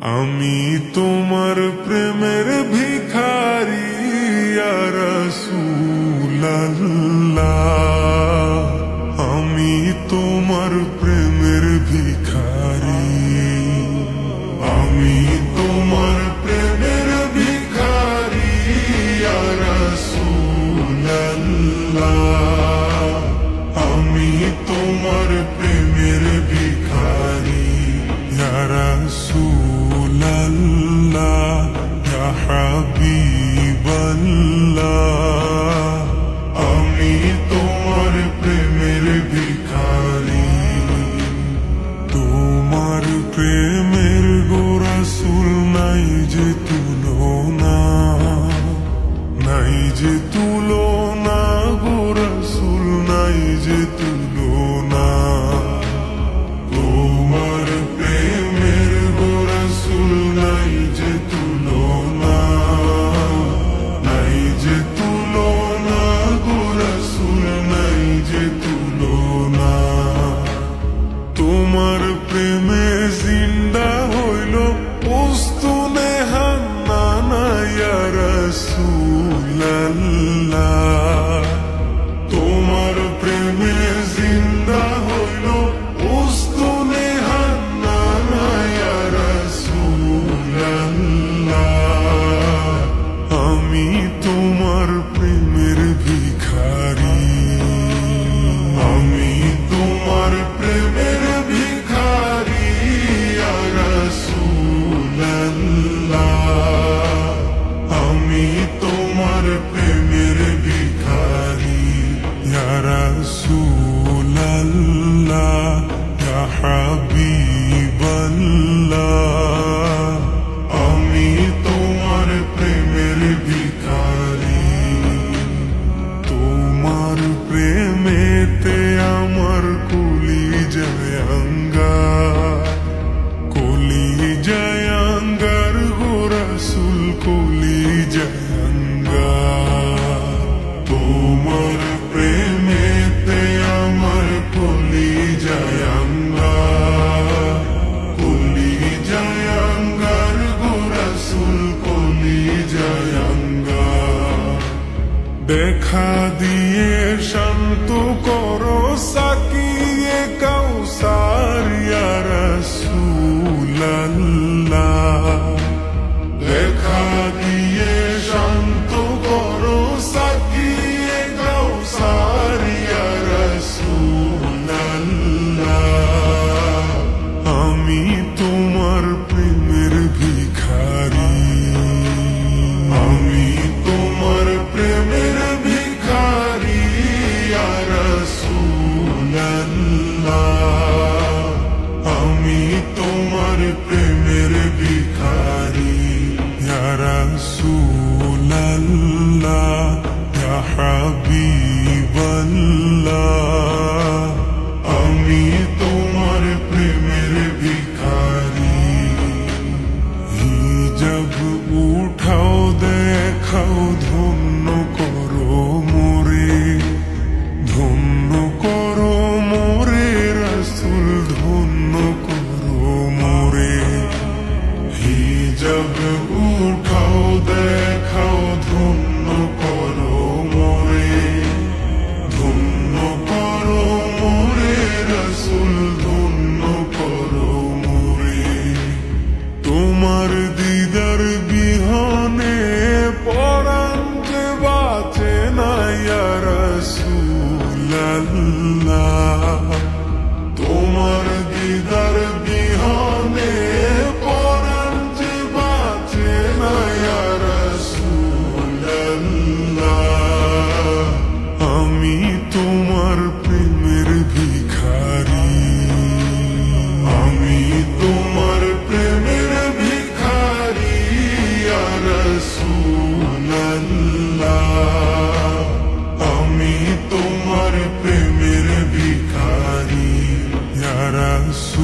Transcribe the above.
আমি তোমার প্রেমের ভিখারি ইয়া রাসূলুল্লাহ, আমি তোমার প্রেমের ভিখারি, আমি তোমার প্রেমের ভিখারি ইয়া রাসূলুল্লাহ, আমি তোমার প্রেমের ভিখারি ইয়া রাসূলুল্লাহ, ইয়া হাবিবাল্লাহ, আমি তোমার প্রেমের ভিখারি। তোমার প্রেমের গো রাসূল নাই যে তুলনা, নাই যে তুলনা গো রাসূল, নাই যে তুলনা। তোমার প্রেমের গো রাসূল নাই যে তুলনা, নাই যে তুলনা গো রাসূল, নাই যে তুলনা। তোমার প্রেমে জিন্দা হইল উস্তুনে হান্নানা ইয়া রাসূলুল্লাহ, তোমার প্রেমে জিন্দা হইল উস্তুনে হান্নানা ইয়া রাসূলুল্লাহ, আমি তোমার প্রেমের ভিখারি, আমি তোমার প্রেমের ভিখারি ইয়া রাসূলুল্লাহ, আমি তোমার প্রেমের ভিখারি ইয়া রাসূলুল্লাহ, ইয়া হাবিবাল্লাহ, আমি তোমার প্রেমের ভিখারি। তোমার প্রেমেতে আমার কলিজায় আঙ্গার, কলিজায় আঙ্গার গো রাসূল, কলিজায় আঙ্গার। তোমার প্রেমেতে আমার কলিজায় আঙ্গার, কলিজায় আঙ্গার গো রাসূল, কলিজায় আঙ্গার। দেখা দিয়ে শান্ত করো সাকিয়ে কাউসার ইয়া রাসূলুল্লাহ, দেখা দিয়ে শান্ত করো সাকিয়ে কাউসার ইয়া রাসূলুল্লাহ, আমি তোমার প্রেমের ভিখারি, আমি তোমার প্রেমের ভিখারি ইয়া রাসূলুল্লাহ, আমি তোমার প্রেমের ভিখারি ইয়া রাসূলুল্লাহ, ইয়া হাবিবাল্লাহ, আমি তোমার প্রেমের ভিখারি। হিজাব উঠাও দেখাও ধন্য করো মোরে, ধন্য করো মোরে রাসূল, ধন্য করো মোরে। হিজাব উঠাও দেখাও ধন্য করো মোরে, ধন্য করো মোরে রাসূল, ধন্য করো মোরে। তোমার দিদার বিহনে পরাণ যে বাঁচে না ইয়া রাসূলুল্লাহ, তোমার দিদার বিহনে পরাণ যে বাঁচে না ইয়া রাসূলুল্লাহ, আমি তোমার প্রেমের ভিখারি, আমি তোমার প্রেমের ভিখারি ইয়া রাসূলুল্লাহ, আমি তোমার প্রেমের ভিখারি ইয়া রাসূলুল্লাহ,